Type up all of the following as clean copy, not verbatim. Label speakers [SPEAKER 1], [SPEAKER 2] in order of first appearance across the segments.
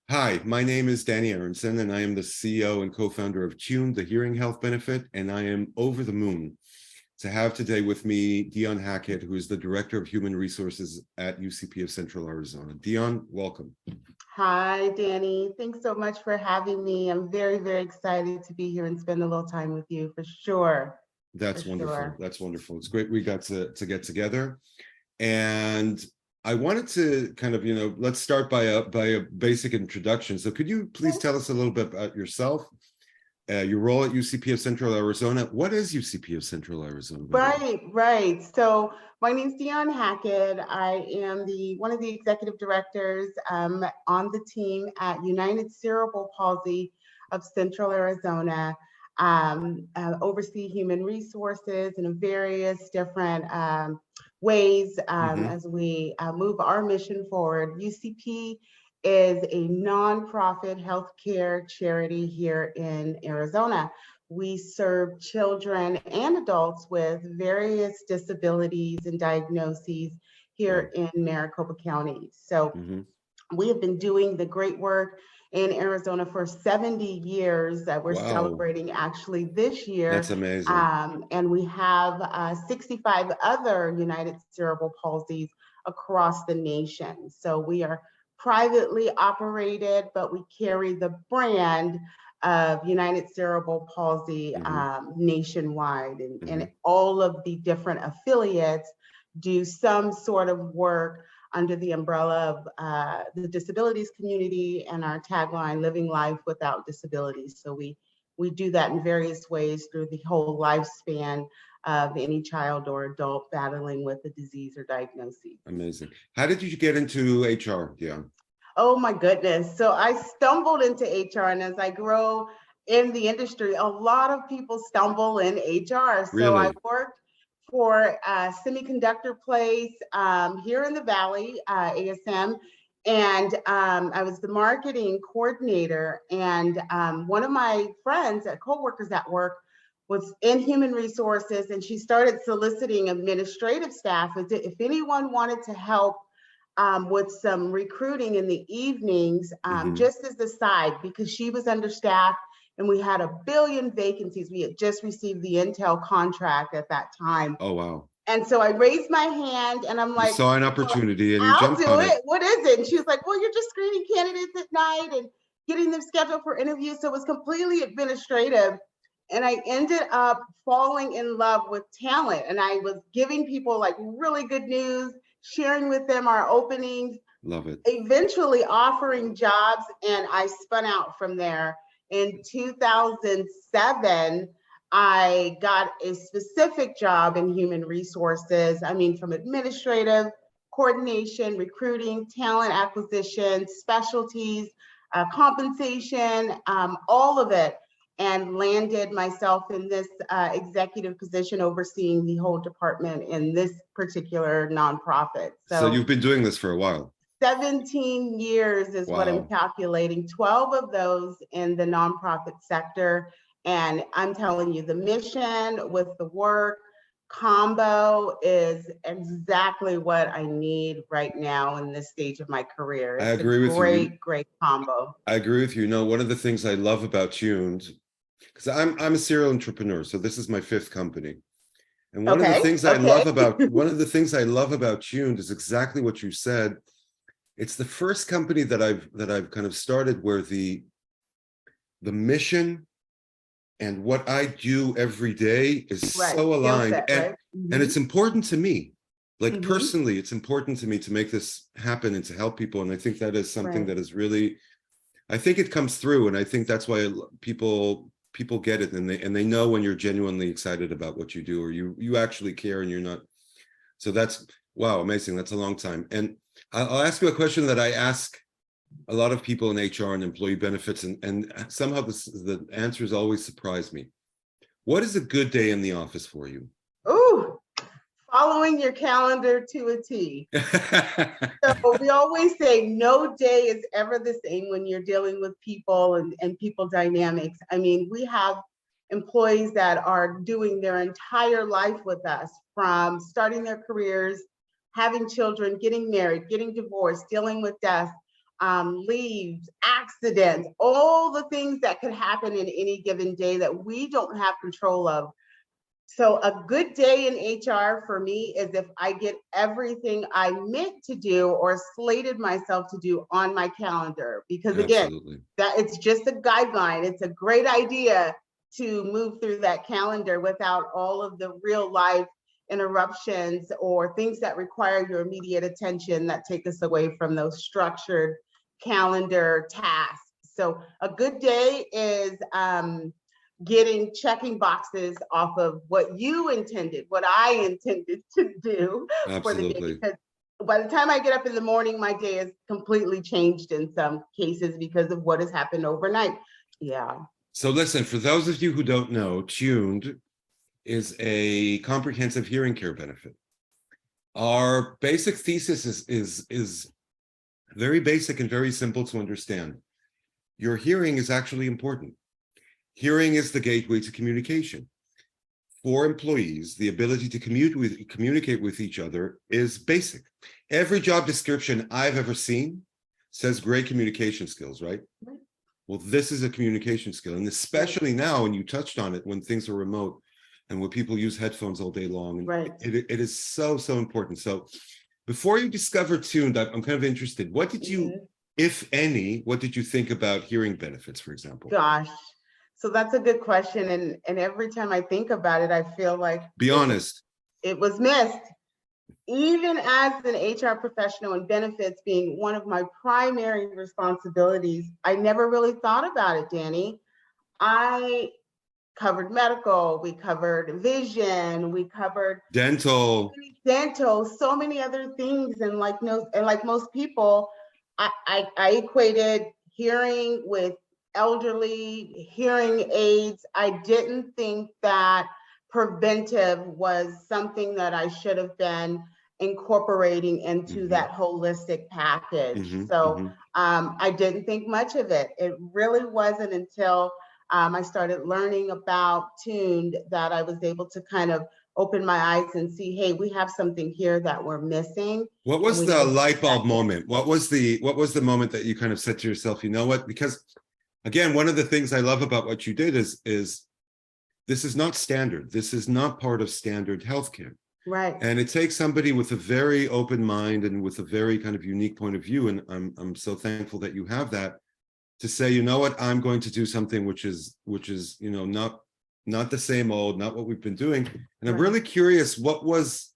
[SPEAKER 1] Hi, my name is Danny Aronson, and I am the CEO and co-founder of Tune, the hearing health benefit, and I am over the moon to have today with me Dionne Hackett, who is the Director of Human Resources at UCP of Central Arizona. Dionne, welcome.
[SPEAKER 2] Hi, Danny. Thanks so much for having me. I'm very, very excited to be here and spend a little time with you for sure.
[SPEAKER 1] That's wonderful. That's wonderful. It's great we got to get together. And I wanted to kind of, let's start by a basic introduction. So could you please tell us a little bit about yourself, your role at UCP of Central Arizona? What is UCP of Central Arizona?
[SPEAKER 2] Right. So my name is Dionne Hackett. I am one of the executive directors on the team at United Cerebral Palsy of Central Arizona. Oversee human resources in various different ways as we move our mission forward. UCP is a nonprofit healthcare charity here in Arizona. We serve children and adults with various disabilities and diagnoses here in Maricopa County. So we have been doing the great work in Arizona for 70 years that we're celebrating actually this year.
[SPEAKER 1] That's amazing.
[SPEAKER 2] And we have 65 other United Cerebral Palsies across the nation. So we are privately operated, but we carry the brand of United Cerebral Palsy nationwide, and all of the different affiliates do some sort of work under the umbrella of the disabilities community and our tagline, living life without disabilities. So we do that in various ways through the whole lifespan of any child or adult battling with a disease or diagnosis.
[SPEAKER 1] Amazing. How did you get into HR, Dionne?
[SPEAKER 2] Oh my goodness. So I stumbled into HR, and as I grow in the industry, a lot of people stumble in HR. So
[SPEAKER 1] Really?
[SPEAKER 2] I worked for a semiconductor place here in the Valley, ASM, and I was the marketing coordinator. And one of my friends, coworkers at work, was in human resources, and she started soliciting administrative staff if anyone wanted to help with some recruiting in the evenings, just as the side, because she was understaffed and we had 1 billion vacancies. We had just received the Intel contract at that time.
[SPEAKER 1] Oh, wow.
[SPEAKER 2] And so I raised my hand and I'm like,
[SPEAKER 1] you saw an opportunity and you
[SPEAKER 2] I'll
[SPEAKER 1] jumped
[SPEAKER 2] do
[SPEAKER 1] on
[SPEAKER 2] it. What is it? And she was like, well, you're just screening candidates at night and getting them scheduled for interviews. So it was completely administrative. And I ended up falling in love with talent. And I was giving people like really good news, sharing with them our openings.
[SPEAKER 1] Love it.
[SPEAKER 2] Eventually offering jobs, and I spun out from there. In 2007, I got a specific job in human resources. I mean, from administrative, coordination, recruiting, talent acquisition, specialties, compensation, all of it, and landed myself in this executive position overseeing the whole department in this particular nonprofit.
[SPEAKER 1] So you've been doing this for a while.
[SPEAKER 2] 17 years is what I'm calculating, 12 of those in the nonprofit sector. And I'm telling you, the mission with the work combo is exactly what I need right now in this stage of my career. It's
[SPEAKER 1] I agree with you.
[SPEAKER 2] Great combo.
[SPEAKER 1] I agree with you. One of the things I love about Tuned, because I'm a serial entrepreneur, so this is my 5th company. And one of the things I love about Tuned is exactly what you said. It's the first company that I've kind of started where the mission and what I do every day is so aligned, and it's important to me. Like personally, it's important to me to make this happen and to help people. And I think that is something that is really, I think it comes through, and I think that's why people get it, and they know when you're genuinely excited about what you do, or you actually care, and you're not. So that's wow, amazing. That's a long time. And I'll ask you a question that I ask a lot of people in HR and employee benefits, and somehow the answers always surprise me. What is a good day in the office for you?
[SPEAKER 2] Ooh, following your calendar to a T. So we always say no day is ever the same when you're dealing with people and people dynamics. I mean, we have employees that are doing their entire life with us, from starting their careers, having children, getting married, getting divorced, dealing with death, leaves, accidents, all the things that could happen in any given day that we don't have control of. So a good day in HR for me is if I get everything I meant to do or slated myself to do on my calendar. Because again,
[SPEAKER 1] Absolutely.
[SPEAKER 2] that it's just a guideline. It's a great idea to move through that calendar without all of the real life interruptions or things that require your immediate attention that take us away from those structured calendar tasks. So a good day is checking boxes off of what you intended, what I intended to do for the day.
[SPEAKER 1] Absolutely.
[SPEAKER 2] Because by the time I get up in the morning, my day is completely changed in some cases because of what has happened overnight. Yeah.
[SPEAKER 1] So listen, for those of you who don't know, Tuned is a comprehensive hearing care benefit. Our basic thesis is very basic and very simple to understand. Your hearing is actually important. Hearing is the gateway to communication. For employees, the ability to communicate with each other is basic. Every job description I've ever seen says great communication skills, right? Well, this is a communication skill. And especially now, and you touched on it, when things are remote and when people use headphones all day long,
[SPEAKER 2] right.
[SPEAKER 1] it is so important. So before you discover Tuned, I'm kind of interested. What did you, if any, what did you think about hearing benefits, for example?
[SPEAKER 2] Gosh. So that's a good question. And every time I think about it, I feel like
[SPEAKER 1] be honest,
[SPEAKER 2] it was missed. Even as an HR professional and benefits being one of my primary responsibilities, I never really thought about it, Danny. I covered medical, we covered vision, we covered
[SPEAKER 1] dental,
[SPEAKER 2] so many other things. And like most people, I equated hearing with elderly, hearing aids. I didn't think that preventive was something that I should have been incorporating into that holistic package. I didn't think much of it. It really wasn't until I started learning about Tuned that I was able to kind of open my eyes and see, hey, we have something here that we're missing.
[SPEAKER 1] What was the light bulb moment? What was the moment that you kind of said to yourself, you know what? Because again, one of the things I love about what you did is this is not standard. This is not part of standard healthcare.
[SPEAKER 2] Right.
[SPEAKER 1] And it takes somebody with a very open mind and with a very kind of unique point of view. And I'm so thankful that you have that, to say, you know what, I'm going to do something which is, you know, not the same old, not what we've been doing. And I'm really curious, what was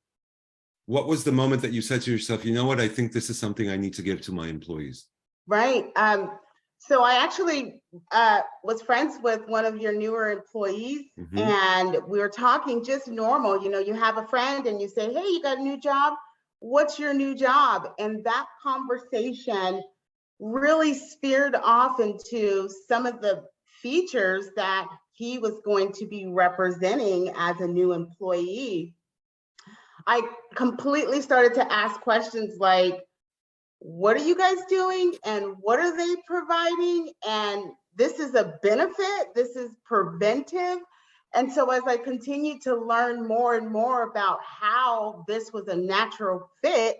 [SPEAKER 1] the moment that you said to yourself, you know what, I think this is something I need to give to my employees?
[SPEAKER 2] Right. So I actually was friends with one of your newer employees, and we were talking just normal. You know, you have a friend and you say, hey, you got a new job? What's your new job? And that conversation really speared off into some of the features that he was going to be representing as a new employee. I completely started to ask questions like, what are you guys doing and what are they providing? And this is a benefit, this is preventive. And so as I continued to learn more and more about how this was a natural fit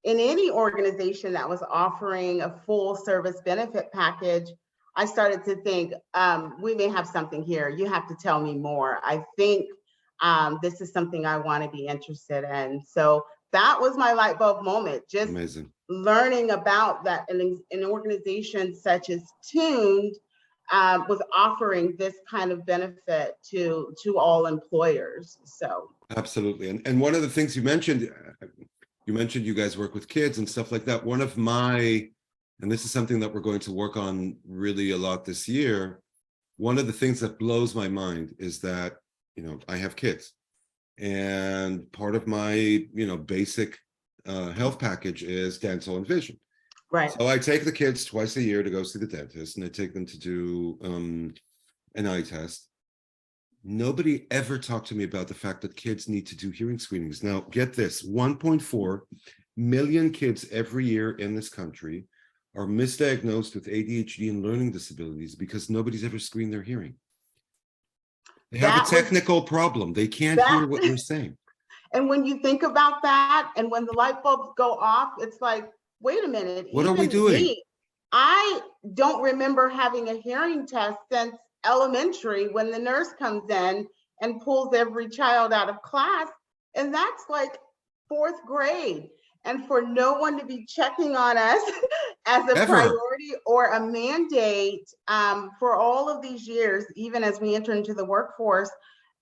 [SPEAKER 2] in any organization that was offering a full service benefit package, I started to think, we may have something here. You have to tell me more. I think this is something I want to be interested in. So that was my light bulb moment. Just amazing. Learning about that an organization such as Tuned was offering this kind of benefit to all employers. So
[SPEAKER 1] absolutely. And one of the things you mentioned you guys work with kids and stuff like that. One of my, and this is something that we're going to work on really a lot this year, one of the things that blows my mind is that, you know, I have kids, and part of my, you know, basic health package is dental and vision.
[SPEAKER 2] Right.
[SPEAKER 1] So I take the kids twice a year to go see the dentist, and I take them to do an eye test. Nobody ever talked to me about the fact that kids need to do hearing screenings. Now, get this, 1.4 million kids every year in this country are misdiagnosed with ADHD and learning disabilities because nobody's ever screened their hearing. They have a technical problem. They can't hear what you're saying.
[SPEAKER 2] And when you think about that, and when the light bulbs go off, it's like, wait a minute.
[SPEAKER 1] What are we doing?
[SPEAKER 2] I don't remember having a hearing test since elementary when the nurse comes in and pulls every child out of class. And that's like fourth grade. And for no one to be checking on us as a
[SPEAKER 1] Ever.
[SPEAKER 2] priority or a mandate for all of these years, even as we enter into the workforce,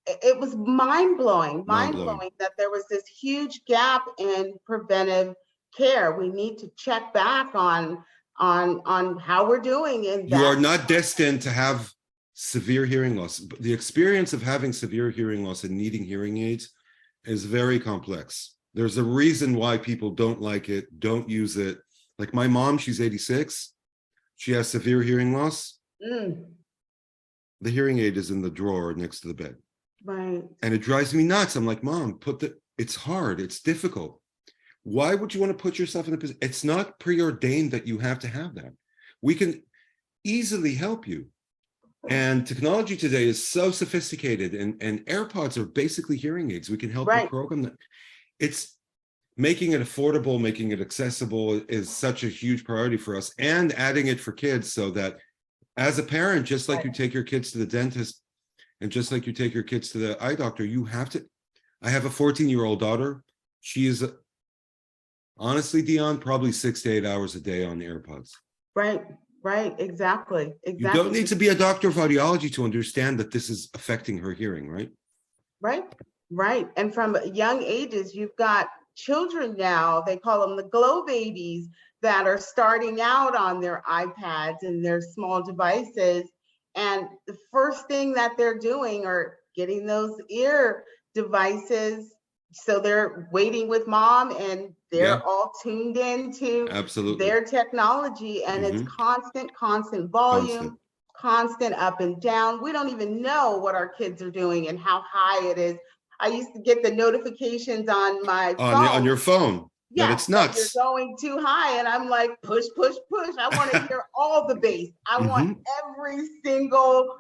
[SPEAKER 2] it was mind blowing
[SPEAKER 1] Mind-blowing.
[SPEAKER 2] that there was this huge gap in preventive care. We need to check back on how we're doing in
[SPEAKER 1] You are
[SPEAKER 2] that.
[SPEAKER 1] not destined to have severe hearing loss. But the experience of having severe hearing loss and needing hearing aids is very complex. There's a reason why people don't like it, don't use it. Like my mom, she's 86. She has severe hearing loss. The hearing aid is in the drawer next to the bed.
[SPEAKER 2] Right.
[SPEAKER 1] And it drives me nuts. I'm like, Mom, it's hard, it's difficult. Why would you want to put yourself in a position? It's not preordained that you have to have that. We can easily help you. And technology today is so sophisticated, and AirPods are basically hearing aids. We can help you program that. It's making it affordable, making it accessible is such a huge priority for us, and adding it for kids so that as a parent, just like you take your kids to the dentist and just like you take your kids to the eye doctor, you have to. I have a 14-year-old daughter. She is, honestly, Dionne, probably 6 to 8 hours a day on AirPods.
[SPEAKER 2] Right, exactly.
[SPEAKER 1] You don't need to be a doctor of audiology to understand that this is affecting her hearing, right?
[SPEAKER 2] Right. And from young ages, you've got children now, they call them the glow babies, that are starting out on their iPads and their small devices. And the first thing that they're doing are getting those ear devices. So they're waiting with mom and they're all tuned into their technology, and it's constant volume, constant up and down. We don't even know what our kids are doing and how high it is. I used to get the notifications on my phone.
[SPEAKER 1] On your phone. Yeah, it's nuts.
[SPEAKER 2] You're going too high, and I'm like, push. I want to hear all the bass. I want every single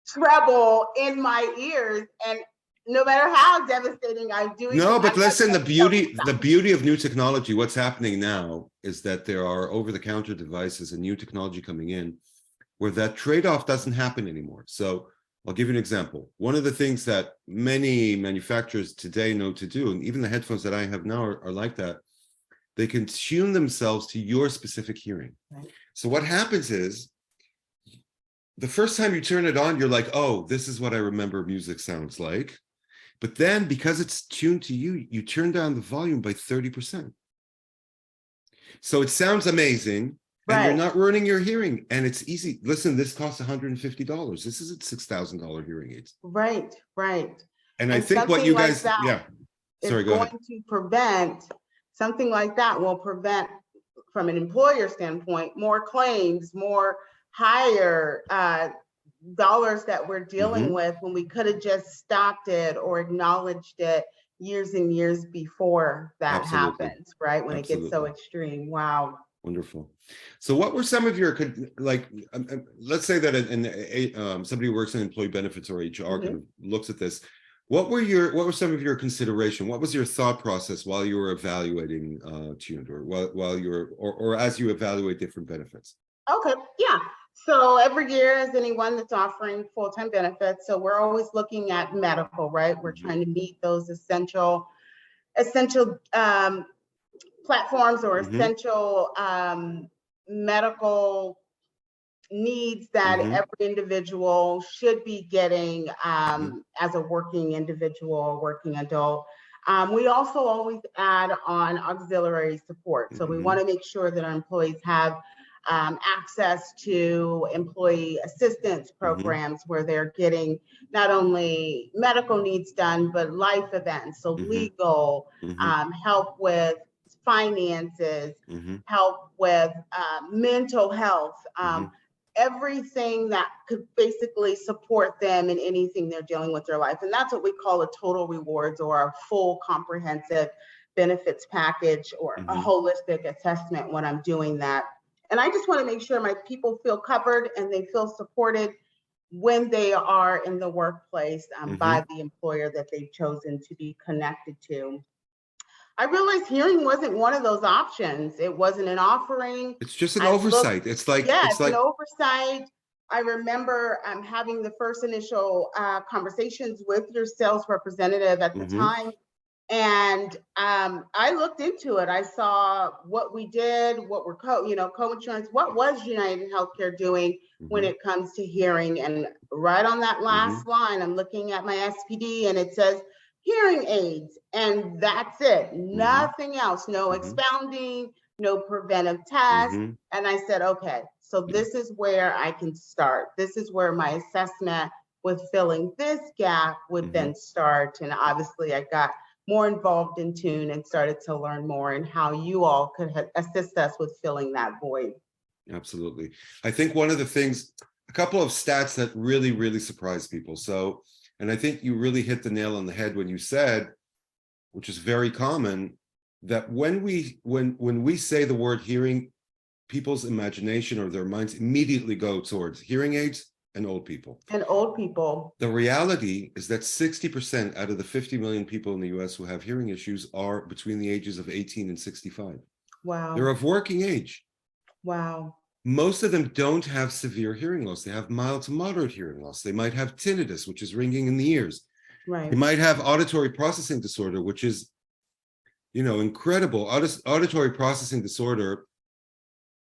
[SPEAKER 2] treble in my ears, and no matter how devastating I'm doing.
[SPEAKER 1] No, but listen, the beauty of new technology, what's happening now is that there are over-the-counter devices and new technology coming in where that trade-off doesn't happen anymore. So I'll give you an example. One of the things that many manufacturers today know to do, and even the headphones that I have now are like that, they can tune themselves to your specific hearing. Right. So what happens is, the first time you turn it on, you're like, oh, this is what I remember music sounds like. But then because it's tuned to you, you turn down the volume by 30%. So it sounds amazing, and you're not ruining your hearing, and it's easy. Listen, this costs $150. This isn't $6,000 hearing aids. Right. And I think what you guys,
[SPEAKER 2] go ahead. To prevent, something like that will prevent, from an employer standpoint, more claims, more higher dollars that we're dealing with, when we could have just stopped it or acknowledged it years and years before that happens, right? When it gets so extreme. Wow.
[SPEAKER 1] Wonderful. So what were some of your, like, let's say that somebody who works in employee benefits or HR kind of looks at this. What were some of your consideration? What was your thought process while you were evaluating Tuned, or while you were, or as you evaluate different benefits?
[SPEAKER 2] Okay, yeah. So every year, as anyone that's offering full-time benefits, so we're always looking at medical, right? We're trying to meet those essential platforms or essential medical needs that every individual should be getting as a working individual or working adult. We also always add on auxiliary support. So we want to make sure that our employees have access to employee assistance programs where they're getting not only medical needs done, but life events. So legal, help with finances, help with mental health, everything that could basically support them in anything they're dealing with their life. And that's what we call a total rewards, or a full comprehensive benefits package, or a holistic assessment when I'm doing that. And I just want to make sure my people feel covered and they feel supported when they are in the workplace by the employer that they've chosen to be connected to. I realized hearing wasn't one of those options. It wasn't an offering.
[SPEAKER 1] It's just an
[SPEAKER 2] I looked,
[SPEAKER 1] oversight. It's like,
[SPEAKER 2] yeah,
[SPEAKER 1] it's
[SPEAKER 2] it's an
[SPEAKER 1] like,
[SPEAKER 2] oversight. I remember having the first initial conversations with your sales representative at the
[SPEAKER 1] mhm,
[SPEAKER 2] time. And I looked into it. I saw what we did, what were co-insurance, what was United Healthcare doing when
[SPEAKER 1] mhm,
[SPEAKER 2] it comes to hearing. And right on that last
[SPEAKER 1] mhm,
[SPEAKER 2] line, I'm looking at my SPD and it says hearing aids. And that's it.
[SPEAKER 1] mhm,
[SPEAKER 2] Nothing else. No
[SPEAKER 1] mhm,
[SPEAKER 2] expounding, no preventive tests.
[SPEAKER 1] mhm.
[SPEAKER 2] And I said, okay, so
[SPEAKER 1] Yeah,
[SPEAKER 2] this is where I can start. This is where my assessment with filling this gap would
[SPEAKER 1] mhm.
[SPEAKER 2] then start. And obviously I got more involved in Tune and started to learn more and how you all could assist us with filling that void.
[SPEAKER 1] Absolutely. I think one of the things, a couple of stats that really, really surprise people. So, and I think you really hit the nail on the head when you said, which is very common, that when we say the word hearing, people's imagination or their minds immediately go towards hearing aids and old people.
[SPEAKER 2] And old people.
[SPEAKER 1] The reality is that 60% out of the 50 million people in the US who have hearing issues are between the ages of 18 and 65. They're
[SPEAKER 2] Wow.
[SPEAKER 1] of working age.
[SPEAKER 2] Wow.
[SPEAKER 1] Most of them don't have severe hearing loss. They have mild to moderate hearing loss. They might have tinnitus, which is ringing in the ears.
[SPEAKER 2] Right.
[SPEAKER 1] They might have auditory processing disorder, which is, incredible. Auditory processing disorder,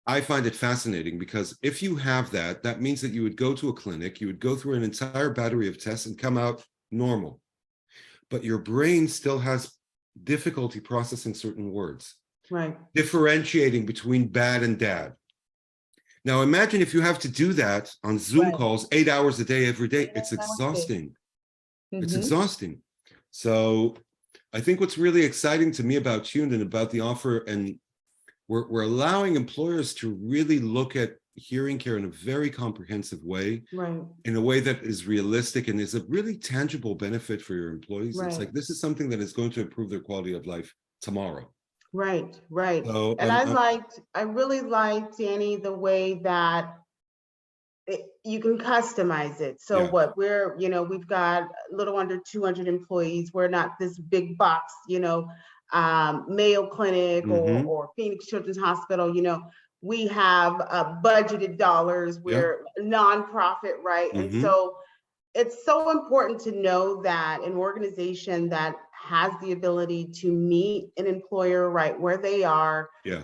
[SPEAKER 1] I find it fascinating because if you have that, that means that you would go to a clinic, you would go through an entire battery of tests and come out normal. But your brain still has difficulty processing certain words,
[SPEAKER 2] Right.
[SPEAKER 1] differentiating between bad and dad. Now, imagine if you have to do that on Zoom
[SPEAKER 2] Right.
[SPEAKER 1] calls 8 hours a day, every day. It's
[SPEAKER 2] That was big.
[SPEAKER 1] exhausting. It's
[SPEAKER 2] Mm-hmm.
[SPEAKER 1] exhausting. So I think what's really exciting to me about Tuned and about the offer, and we're allowing employers to really look at hearing care in a very comprehensive way,
[SPEAKER 2] Right.
[SPEAKER 1] in a way that is realistic and is a really tangible benefit for your employees. It's
[SPEAKER 2] Right.
[SPEAKER 1] like, this is something that is going to improve their quality of life tomorrow.
[SPEAKER 2] Right. Right.
[SPEAKER 1] So
[SPEAKER 2] And I really liked, Danny, the way that you can customize it. So
[SPEAKER 1] yeah.
[SPEAKER 2] what we've got a little under 200 employees. We're not this big box, Mayo Clinic
[SPEAKER 1] Mm-hmm.
[SPEAKER 2] or Phoenix Children's Hospital. We have budgeted dollars.
[SPEAKER 1] Yeah.
[SPEAKER 2] We're nonprofit, right? And
[SPEAKER 1] Mm-hmm.
[SPEAKER 2] so it's so important to know that an organization that has the ability to meet an employer right where they are,
[SPEAKER 1] Yeah.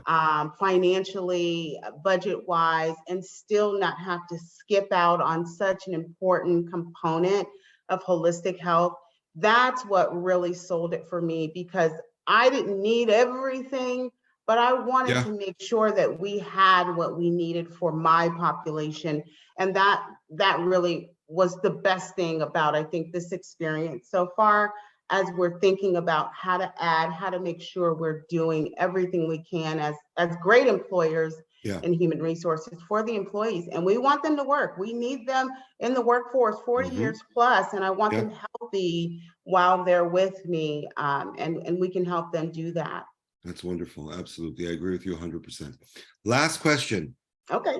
[SPEAKER 2] financially, budget wise, and still not have to skip out on such an important component of holistic health. That's what really sold it for me, because I didn't need everything, but I wanted
[SPEAKER 1] Yeah.
[SPEAKER 2] to make sure that we had what we needed for my population. And that really was the best thing about, I think, this experience so far, as we're thinking about how to add, how to make sure we're doing everything we can as great employers
[SPEAKER 1] Yeah.
[SPEAKER 2] in human resources for the employees. And we want them to work. We need them in the workforce 40
[SPEAKER 1] Mm-hmm.
[SPEAKER 2] years plus, and I want
[SPEAKER 1] Yeah.
[SPEAKER 2] them healthy while they're with me, and we can help them do that.
[SPEAKER 1] That's wonderful. Absolutely. I agree with you 100%. Last question.
[SPEAKER 2] Okay.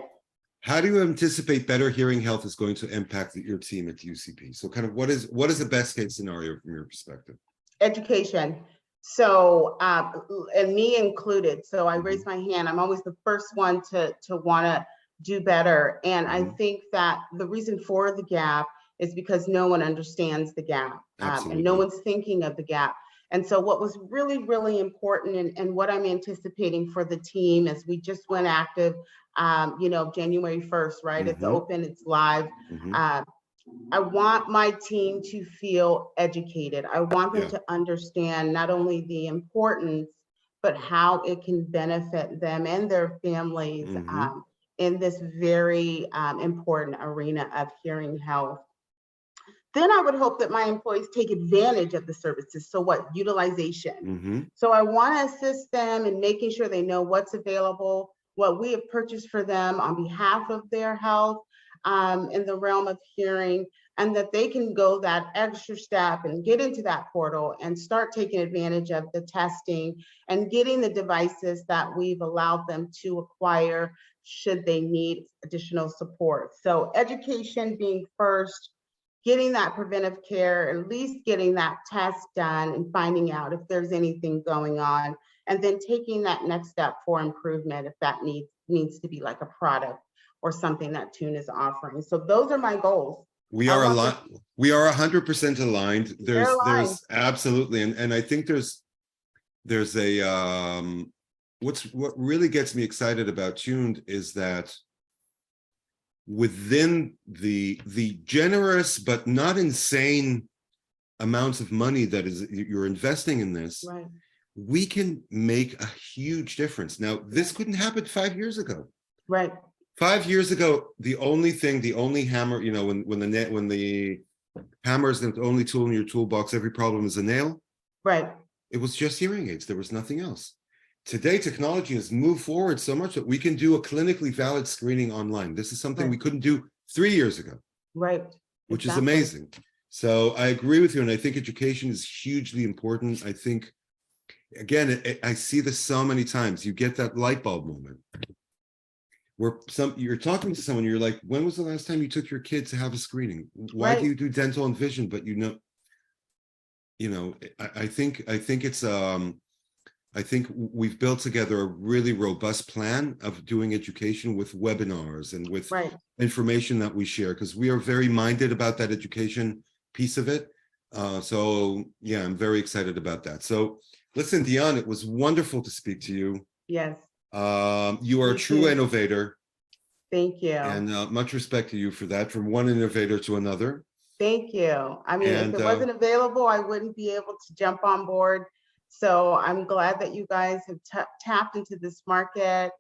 [SPEAKER 1] How do you anticipate better hearing health is going to impact your team at UCP? So kind of what is the best case scenario from your perspective?
[SPEAKER 2] Education. So, and me included. So I
[SPEAKER 1] Mm-hmm.
[SPEAKER 2] raise my hand. I'm always the first one to want to do better. And I
[SPEAKER 1] Mm-hmm.
[SPEAKER 2] think that the reason for the gap is because no one understands the gap, and no one's thinking of the gap. And so what was really, really important, and what I'm anticipating for the team, as we just went active, January 1st, right? It's
[SPEAKER 1] Mm-hmm.
[SPEAKER 2] open, it's live.
[SPEAKER 1] Mm-hmm.
[SPEAKER 2] I want my team to feel educated. I want them
[SPEAKER 1] Yeah.
[SPEAKER 2] to understand not only the importance, but how it can benefit them and their families,
[SPEAKER 1] Mm-hmm.
[SPEAKER 2] in this very important arena of hearing health. Then I would hope that my employees take advantage of the services. So what? Utilization.
[SPEAKER 1] Mm-hmm.
[SPEAKER 2] So I want to assist them in making sure they know what's available, what we have purchased for them on behalf of their health, in the realm of hearing, and that they can go that extra step and get into that portal and start taking advantage of the testing and getting the devices that we've allowed them to acquire should they need additional support. So education being first, getting that preventive care, at least getting that test done and finding out if there's anything going on, and then taking that next step for improvement if that needs to be like a product or something that Tune is offering. So those are my goals.
[SPEAKER 1] We are aligned. We are 100% aligned. There's absolutely, and I think there's a what really gets me excited about Tuned is that within the generous but not insane amounts of money that you're investing in this,
[SPEAKER 2] right,
[SPEAKER 1] we can make a huge difference. Now, this couldn't happen 5 years ago.
[SPEAKER 2] right.
[SPEAKER 1] 5 years ago, the only hammer, you know, when the hammer is the only tool in your toolbox, every problem is a nail.
[SPEAKER 2] Right.
[SPEAKER 1] It was just hearing aids. There was nothing else. Today, technology has moved forward so much that we can do a clinically valid screening online. This is something we couldn't do 3 years ago.
[SPEAKER 2] Right.
[SPEAKER 1] Which is amazing. So I agree with you. And I think education is hugely important. I think, again, I see this so many times. You get that light bulb moment where you're talking to someone, you're like, when was the last time you took your kid to have a screening? Why do you do dental and vision? But I think it's I think we've built together a really robust plan of doing education with webinars and with information that we share, because we are very minded about that education piece of it. So yeah, I'm very excited about that. So listen, Dionne, it was wonderful to speak to you.
[SPEAKER 2] Yes.
[SPEAKER 1] You are a true innovator.
[SPEAKER 2] Thank you.
[SPEAKER 1] And much respect to you for that, from one innovator to another.
[SPEAKER 2] Thank you. I mean, if it wasn't available, I wouldn't be able to jump on board. So I'm glad that you guys have tapped into this market,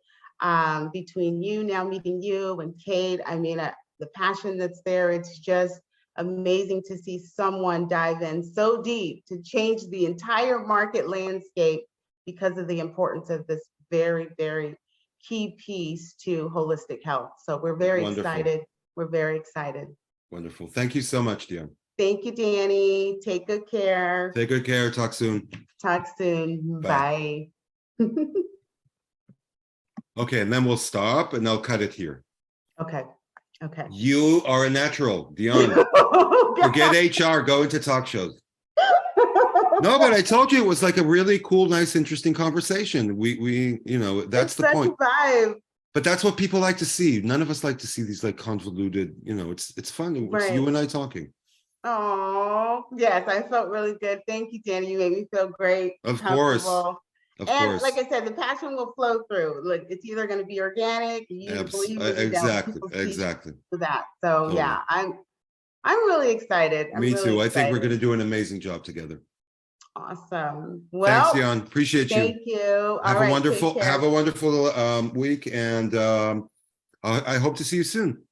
[SPEAKER 2] between you now meeting you and Kate. I mean, the passion that's there, it's just amazing to see someone dive in so deep to change the entire market landscape because of the importance of this very, very key piece to holistic health. So we're very excited. We're very excited.
[SPEAKER 1] Wonderful. Thank you so much, Dionne.
[SPEAKER 2] Thank you, Danny. Take good care.
[SPEAKER 1] Take good care. Talk soon.
[SPEAKER 2] Talk soon. Bye.
[SPEAKER 1] Okay, and then we'll stop and I'll cut it here.
[SPEAKER 2] Okay. Okay.
[SPEAKER 1] You are a natural, Dionne. Forget HR, go into talk shows. No, but I told you it was like a really cool, nice, interesting conversation. We that's the point.
[SPEAKER 2] Vibe.
[SPEAKER 1] But that's what people like to see. None of us like to see these like convoluted, it's fun. It's you and I talking.
[SPEAKER 2] Oh, yes, I felt really good. Thank you, Danny. You made me feel great.
[SPEAKER 1] Of course.
[SPEAKER 2] And like I said, the passion will flow through. Look, it's either going to be organic, you believe it,
[SPEAKER 1] exactly.
[SPEAKER 2] For that. So totally. Yeah, I'm really excited.
[SPEAKER 1] Me too. I think we're going to do an amazing job together.
[SPEAKER 2] Awesome. Well,
[SPEAKER 1] thanks, Dionne. Appreciate you.
[SPEAKER 2] Thank you.
[SPEAKER 1] Have a wonderful week, and I hope to see you soon.